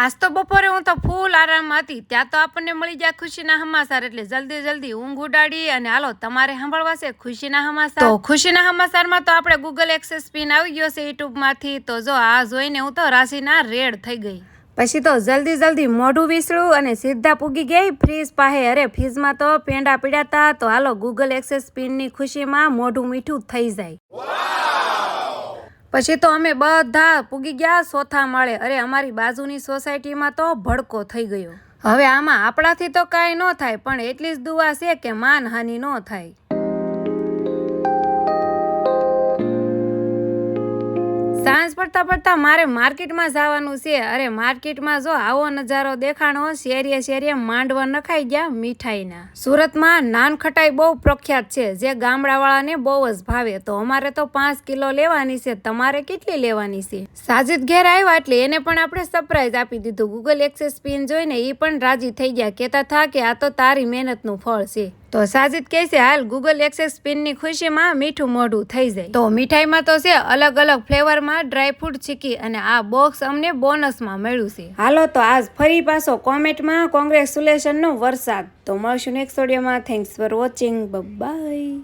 આજ તો બપોરે હું તો ફૂલ આરામમાં હતી, ત્યાં તો આપણને મળી જાય ખુશીના સમાચાર, એટલે જલ્દી ઊંઘ ઉડાડી અને હાલો તમારે સાંભળવા છે ખુશીના સમાચાર. તો ખુશીના સમાચારમાં તો આપણે ગૂગલ એક્સેસ પિન આવી ગયો છે યુટ્યુબમાંથી. તો જો આ જોઈને હું તો રાશિના રેડ થઈ ગઈ. પછી તો જલ્દી મોઢું વિસળું અને સીધા પૂગી ગઈ ફ્રીજ પાસે. અરે ફ્રીજમાં તો પેંડા પીડાતા, તો હાલો ગૂગલ એક્સેસ પિનની ખુશીમાં મોઢું મીઠું થઈ જાય. પછી તો અમે બધા પૂગી ગયા ચોથા માળે. અરે અમારી બાજુની સોસાયટીમાં તો ભડકો થઈ ગયો. હવે આમાં આપણાથી તો કાંઈ ન થાય, પણ એટલી જ દુઆ છે કે માનહાનિ ન થાય. સાંજ પડતા મારે માર્કેટમાં જવાનું છે. અરે માર્કેટમાં જો આવો નજારો દેખાણો, શેરીએ માંડવા નખાઈ ગયા મીઠાઈના. સુરતમાં નાનખટાઈ બહુ પ્રખ્યાત છે, જે ગામડાવાળાને બહુ જ ભાવે. તો અમારે તો 5 કિલો લેવાની છે. તમારે કેટલી લેવાની છે? સાજીદ ઘેર આવ્યા એટલે એને પણ આપણે સરપ્રાઈઝ આપી દીધું. ગૂગલ એક્સેસ પિન જોઈને એ પણ રાજી થઈ ગયા, કહેતા થા કે આ તો તારી મહેનતનું ફળ છે. તો સાજીદ કહે છે હાલ ગૂગલ એક્સેસ પિનની ખુશીમાં મીઠું મોઢું થઈ જાય. તો મીઠાઈમાં તો છે અલગ ફ્લેવરમાં ડ્રાયફ્રૂટ ચીકી, અને આ બોક્સ અમને બોનસમાં મળ્યું છે. હાલો તો આજ ફરી પાછો કોમેન્ટમાં કોંગ્રેચ્યુલેશનનો વરસાદ. તો મળશું નેક્સ્ટ ઓડિયોમાં. Thanks for watching. બાય.